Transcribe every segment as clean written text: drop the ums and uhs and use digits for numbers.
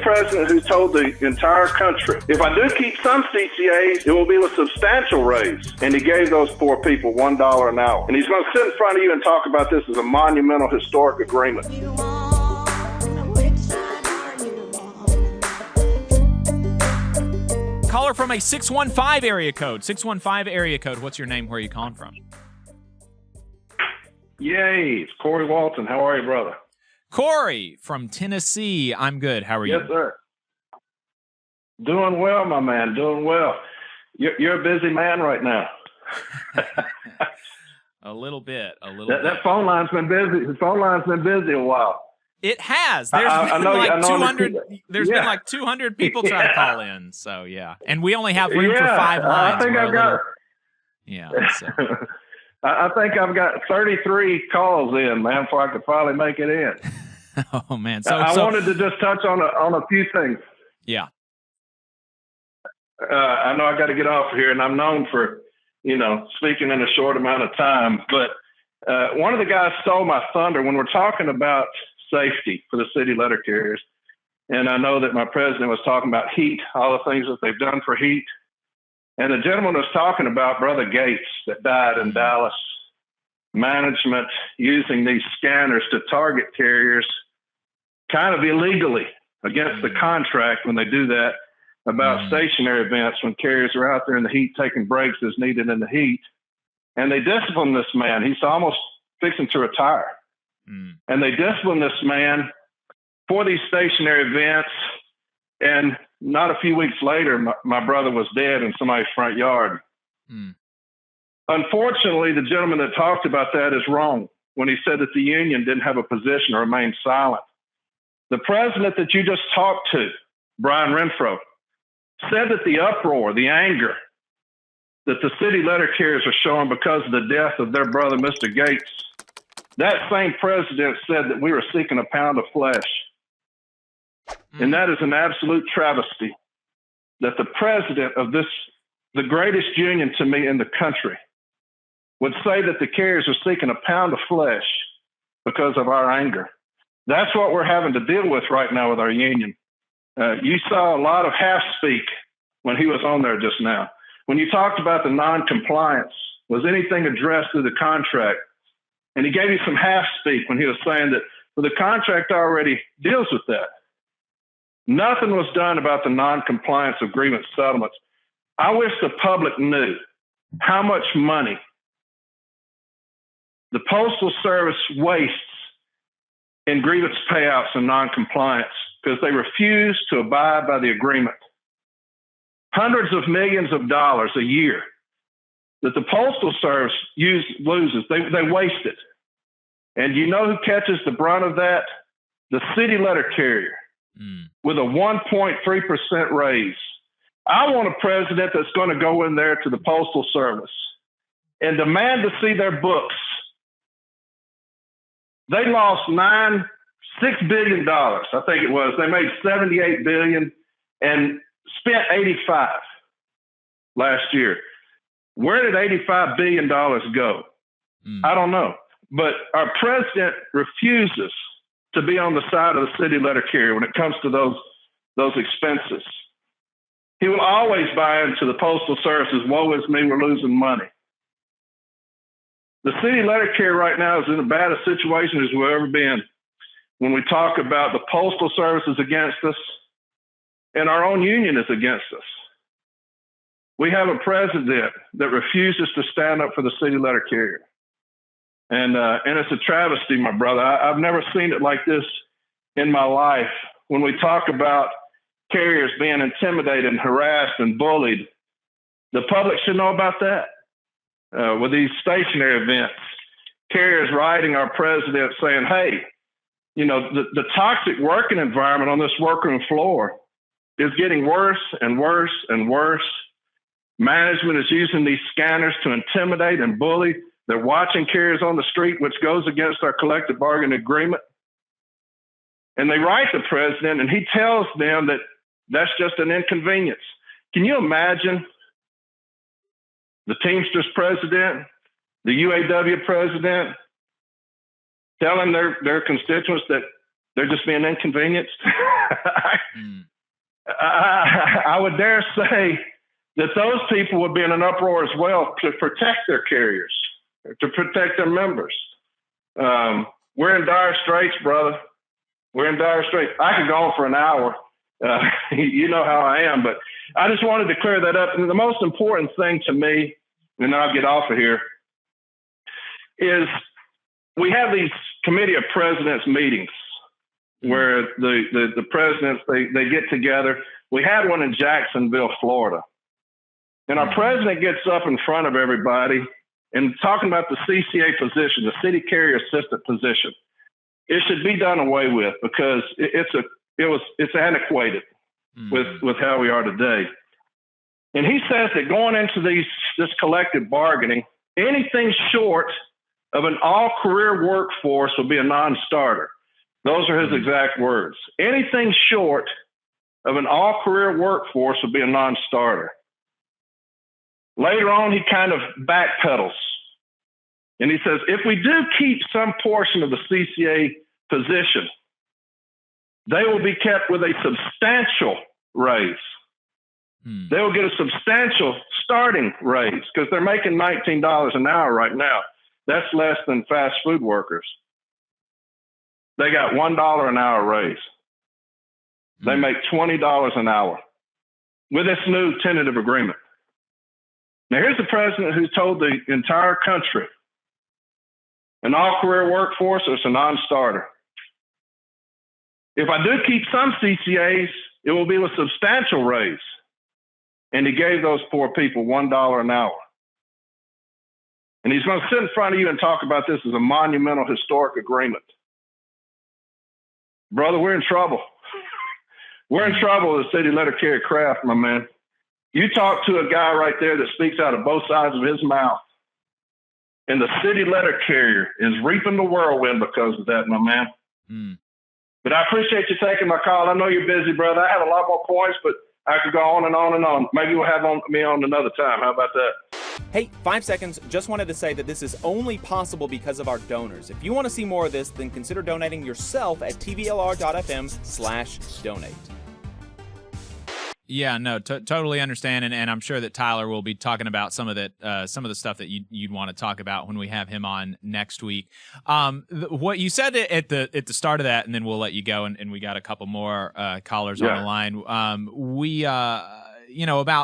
president who told the entire country, if I do keep some CCAs, it will be a substantial raise. And he gave those poor people $1 an hour. And he's going to sit in front of you and talk about this as a monumental historic agreement. Caller from a 615 area code. 615 area code. What's your name? Where are you calling from? Yay, it's Corey Walton. How are you, brother? Corey from Tennessee. I'm good. How are you? Yes, sir. Doing well, my man. Doing well. You're a busy man right now. A little bit. That phone line's been busy. The phone line's been busy a while. It has. There's been like 200 people trying to call in. So yeah, and we only have room for 5 lines. I think I've got. So. I think I've got 33 calls in, man, before I could finally make it in. Oh man! I wanted to just touch on a few things. Yeah. I know I got to get off here, and I'm known for speaking in a short amount of time. But one of the guys stole my thunder when we're talking about safety for the city letter carriers. And I know that my president was talking about heat, all the things that they've done for heat. And the gentleman was talking about Brother Gates that died in Dallas, management using these scanners to target carriers kind of illegally against the contract when they do that about stationary events when carriers are out there in the heat taking breaks as needed in the heat. And they disciplined this man. He's almost fixing to retire. And they disciplined this man for these stationary events. And not a few weeks later, my brother was dead in somebody's front yard. Unfortunately, the gentleman that talked about that is wrong when he said that the union didn't have a position or remain silent. The president that you just talked to, Brian Renfroe, said that the uproar, the anger that the city letter carriers are showing because of the death of their brother, Mr. Gates, that same president said that we were seeking a pound of flesh. And that is an absolute travesty that the president of the greatest union to me in the country, would say that the carriers are seeking a pound of flesh because of our anger. That's what we're having to deal with right now with our union. You saw a lot of half-speak when he was on there just now. When you talked about the non-compliance, was anything addressed through the contract? And he gave you some half-speak when he was saying that the contract already deals with that. Nothing was done about the non-compliance of grievance settlements. I wish the public knew how much money the Postal Service wastes in grievance payouts and non-compliance because they refuse to abide by the agreement. Hundreds of millions of dollars a year that the Postal Service loses, they waste it. And you know who catches the brunt of that? The city letter carrier with a 1.3% raise. I want a president that's going to go in there to the Postal Service and demand to see their books. They lost $6 billion, I think it was. They made $78 billion and spent $85 last year. Where did $85 billion go? I don't know. But our president refuses to be on the side of the city letter carrier when it comes to those expenses. He will always buy into the Postal Service's woe is me, we're losing money. The city letter carrier right now is in as bad a situation as we've ever been when we talk about the Postal Service is against us and our own union is against us. We have a president that refuses to stand up for the city letter carrier. And it's a travesty, my brother. I've never seen it like this in my life. When we talk about carriers being intimidated and harassed and bullied, the public should know about that. With these stationary events, carriers writing our president saying, hey, the toxic working environment on this workroom floor is getting worse and worse and worse. Management is using these scanners to intimidate and bully. They're watching carriers on the street, which goes against our collective bargaining agreement. And they write the president, and he tells them that that's just an inconvenience. Can you imagine the Teamsters president, the UAW president, telling their constituents that they're just being inconvenienced? I would dare say that those people would be in an uproar as well to protect their carriers, to protect their members. We're in dire straits, brother. We're in dire straits. I could go on for an hour. You know how I am, but I just wanted to clear that up. And the most important thing to me, and I'll get off of here, is we have these committee of presidents meetings where the presidents, they get together. We had one in Jacksonville, Florida. And our president gets up in front of everybody and talking about the CCA position, the city carrier assistant position. It should be done away with because it's antiquated with how we are today. And he says that going into this collective bargaining, anything short of an all-career workforce will be a non-starter. Those are his exact words. Anything short of an all-career workforce will be a non-starter. Later on, he kind of backpedals. And he says, if we do keep some portion of the CCA position, they will be kept with a substantial raise. They will get a substantial starting raise because they're making $19 an hour right now. That's less than fast food workers. They got $1 an hour raise. They make $20 an hour with this new tentative agreement. Now, here's the president who told the entire country an all-career workforce is a non-starter. If I do keep some CCAs, it will be with substantial raise. And he gave those poor people $1 an hour. And he's going to sit in front of you and talk about this as a monumental historic agreement. Brother, we're in trouble. We're in trouble as a city letter carrier craft, my man. You talk to a guy right there that speaks out of both sides of his mouth. And the city letter carrier is reaping the whirlwind because of that, my man. But I appreciate you taking my call. I know you're busy, brother. I have a lot more points, but I could go on and on and on. Maybe we'll have me on another time. How about that? Hey, 5 seconds. Just wanted to say that this is only possible because of our donors. If you want to see more of this, then consider donating yourself at tvlr.fm/donate. Yeah, no, totally understand, and I'm sure that Tyler will be talking about some of the stuff that you'd want to talk about when we have him on next week. What you said at the start of that, and then we'll let you go, and we got a couple more callers on the line.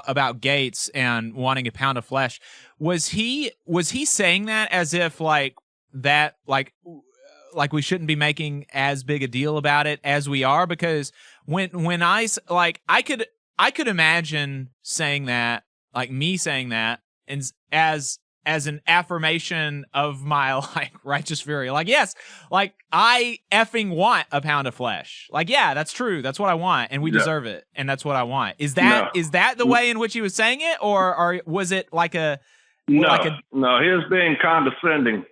About Gates and wanting a pound of flesh. Was he saying that as if like we shouldn't be making as big a deal about it as we are? Because when I could imagine saying that, like me saying that, and as an affirmation of my righteous fury. Like, yes, like I effing want a pound of flesh. Like, yeah, that's true. That's what I want, and we deserve it, and that's what I want. Is that the way in which he was saying it, or was it like a no? He was being condescending.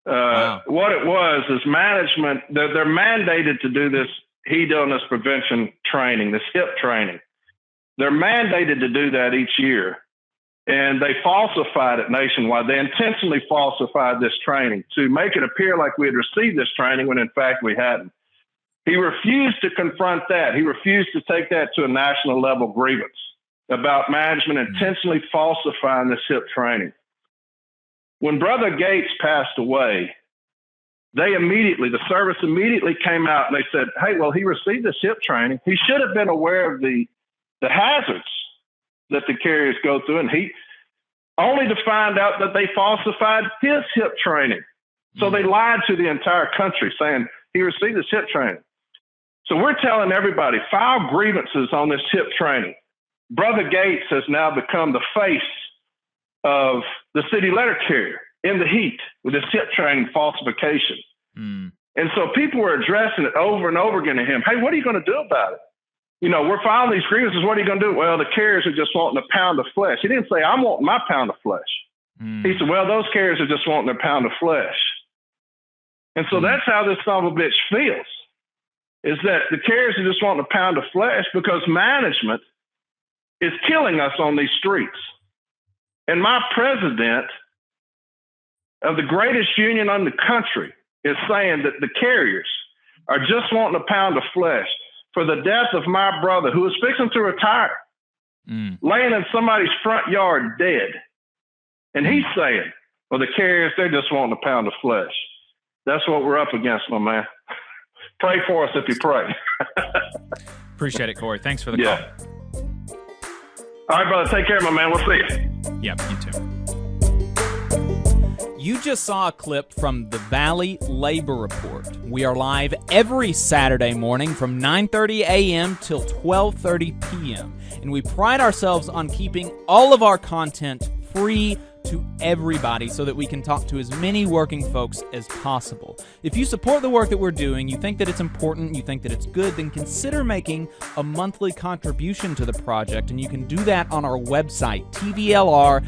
Wow. What it was is management. They're mandated to do this heat illness prevention training, this HIP training. They're mandated to do that each year, and they falsified it nationwide. They intentionally falsified this training to make it appear like we had received this training when in fact we hadn't. He refused to confront that. He refused to take that to a national level grievance about management intentionally falsifying this HIP training. When Brother Gates passed away, the service immediately came out and they said, hey, well, he received this HIP training. He should have been aware of the hazards that the carriers go through, and he only to find out that they falsified his HIP training. So they lied to the entire country saying he received this HIP training. So we're telling everybody, file grievances on this HIP training. Brother Gates has now become the face of the city letter carrier in the heat with this HIP training falsification. And so people were addressing it over and over again to him. Hey, what are you going to do about it? We're filing these grievances. What are you going to do? Well, the carriers are just wanting a pound of flesh. He didn't say, I'm wanting my pound of flesh. He said, well, those carriers are just wanting their pound of flesh. And so that's how this son of a bitch feels, is that the carriers are just wanting a pound of flesh because management is killing us on these streets. And my president of the greatest union in the country is saying that the carriers are just wanting a pound of flesh. for the death of my brother who was fixing to retire, laying in somebody's front yard dead. And he's saying, well, the carriers, they're just wanting a pound of flesh. That's what we're up against, my man. Pray for us if you pray. Appreciate it, Corey. Thanks for the call. All right, brother. Take care, my man. We'll see you. Yep, you too. You just saw a clip from the Valley Labor Report. We are live every Saturday morning from 9:30 a.m. till 12:30 p.m. And we pride ourselves on keeping all of our content free to everybody so that we can talk to as many working folks as possible. If you support the work that we're doing, you think that it's important, you think that it's good, then consider making a monthly contribution to the project, and you can do that on our website, tvlr.fm.